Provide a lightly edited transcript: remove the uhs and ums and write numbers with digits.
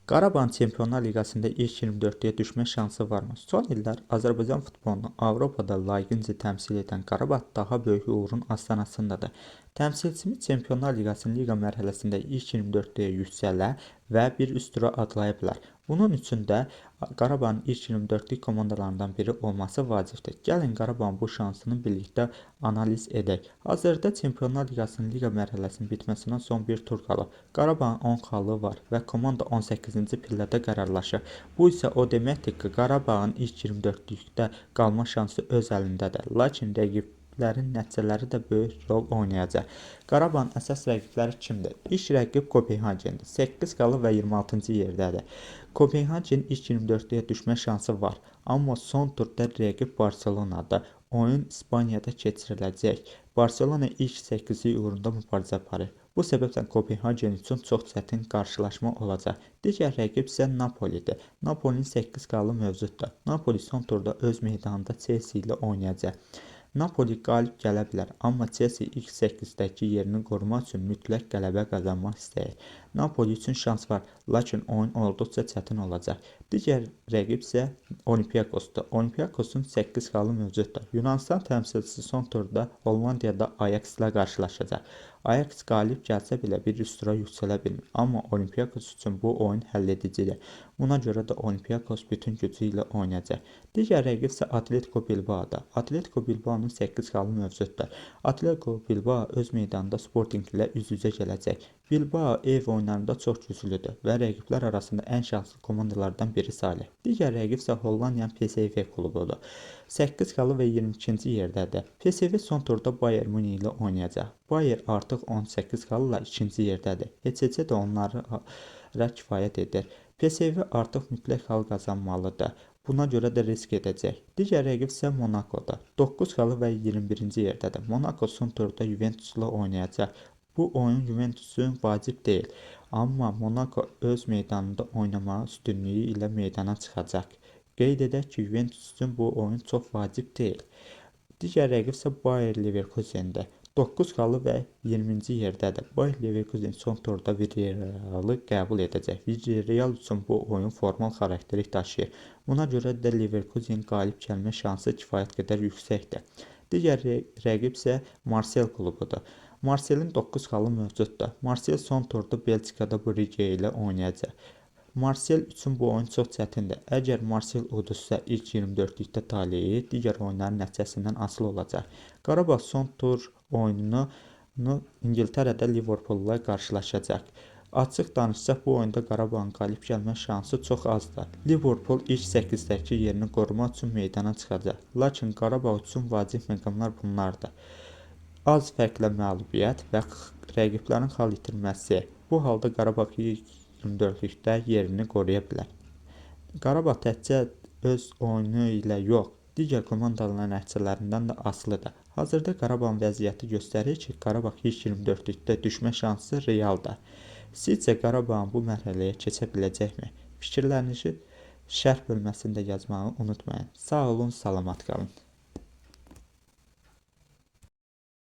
Qarabağın Çempionlar Liqasında ilk 24-yə düşmə şansı varmı? Son illər Azərbaycan futbolunu Avropada layiqincə təmsil edən Qarabağ daha böyük uğurun astanasındadır. Təmsilçimiz Çempionlar Liqasının liqa mərhələsində ilk 24-yə yüksələ və bir üst tura adlaya bilər. Bunun üçün də Qarabağın ilk 24-lük komandalarından biri olması vacibdir. Gəlin Qarabağın bu şansını birlikdə analiz edək. Hazırda Çempionlar Liqasının liqa mərhələsinin bitməsinə son bir tur qalıb. Qarabağın 10 xallı var və komanda 18-ci pillədə qərarlaşır. Bu isə o deməkdir ki, Qarabağın ilk 24-lükdə qalma şansı öz əlindədir. Lakin rəqiblərin nəticələri də böyük rol oynayacaq. Qarabağın əsas rəqibləri kimdir? İlk rəqib Kopenhagendir. 8 xallı və 26-cı yerdədir. Kopenhagen ilk 24-yə düşmə şansı var. Amma son turda rəqib Barselonadır. Oyun İspaniyada keçiriləcək. Barselona ilk 8-ci uğrunda mübarizə aparır. Bu səbəbdən Kopenhagen üçün çox çətin qarşılaşma olacaq. Digər rəqib isə Napolidir. Napolinin 8 xallı mövcuddur. Napoli son turda öz meydanında Chelsea ilə oynayacaq. Napoli qalib gələ bilər, amma Chelsea ilk 8-dəki yerini qorumaq üçün mütləq qələbə qazanmaq istəyir. Napoli üçün şans var, lakin oyun olduqca çətin olacaq. Digər rəqib isə Olympiakosdur. Olympiakosun 8 xallı mövcuddur. Yunanistan təmsilçisi son turda Hollandiyada Ajax ilə qarşılaşacaq. Ajax qalib gəlsə belə bir üst tura yüksələ bilmir, amma Olympiakos üçün bu oyun həlledicidir. Buna görə də Olympiakos bütün gücü ilə oynayacaq. Digər rəqib isə Atletico Bilbao'dur. Atletico Bilbao'nun 8 xallı mövcuddur. Atletico Bilbao öz meydanında Sporting ilə üz-üzə gələcək. Bilbao ev oyunlarında çox güclüdür və rəqiblər arasında ən şanslı komandalardan biri sayılır. Digər rəqib isə Hollandiyanın PSV klubudur. 8 xallı və 22-ci yerdədir. PSV son turda Bayern Münih ilə oynayacaq. Bayern artıq 18 xalla 2-ci yerdədir. HCC də onlara kifayət edir. PSV artıq mütləq xal qazanmalıdır. Buna görə də risk edəcək. Digər rəqib isə Monacodur. 9 xallı və 21-ci yerdədir. Monaco son turda Juventus ilə oynayacaq. Bu oyun Juventus üçün vacib deyil. Amma Monaco öz meydanında oynamağı üstünlüyü ilə meydana çıxacaq. Qeyd edək ki, Juventus üçün bu oyun çox vacib deyil. Digər rəqib isə Bayer Leverkusendir. 9 xallı və 20-ci yerdədir. Bayer Leverkusen son turda Villarreal'ı qəbul edəcək. Villarreal üçün bu oyun formal xarakterik daşıyır. Buna görə də Leverkusen qalib gəlmə şansı kifayət qədər yüksəkdir. Digər rəqib isə Marseille klubudur. Marseille'in 9 xallı mövcuddur. Marseille son turda Belçikada Brugge ilə oynayacaq. Marseille üçün bu oyun çox çətindir. Əgər Marseille uduzsa ilk 24-lükdə taleyi digər oyunların nəticəsindən asılı olacaq. Qarabağ son tur oyununu İngiltərədə Liverpool'la qarşılaşacaq. Açıq danışsaq bu oyunda Qarabağın qalib gəlmə şansı çox azdır. Liverpool ilk 8-dəki yerini qorumaq üçün meydana çıxacaq. Lakin Qarabağ üçün vacib məqamlar bunlardır. Az fərqlə məğlubiyyət və rəqiblərin xal itirməsi. Bu halda Qarabağ ilk 24-lükdə yerini qoruya bilər. Qarabağ təkcə öz oyunu ilə yox, digər komandaların nəticələrindən də asılıdır. Hazırda Qarabağın vəziyyəti göstərir ki, Qarabağ ilk 24-lükdə düşmə şansı realdır. Sizcə Qarabağın bu mərhələyə keçə biləcəkmi? Fikirlərinizi şərh bölməsində yazmağı unutmayın. Sağ olun, salamat qalın.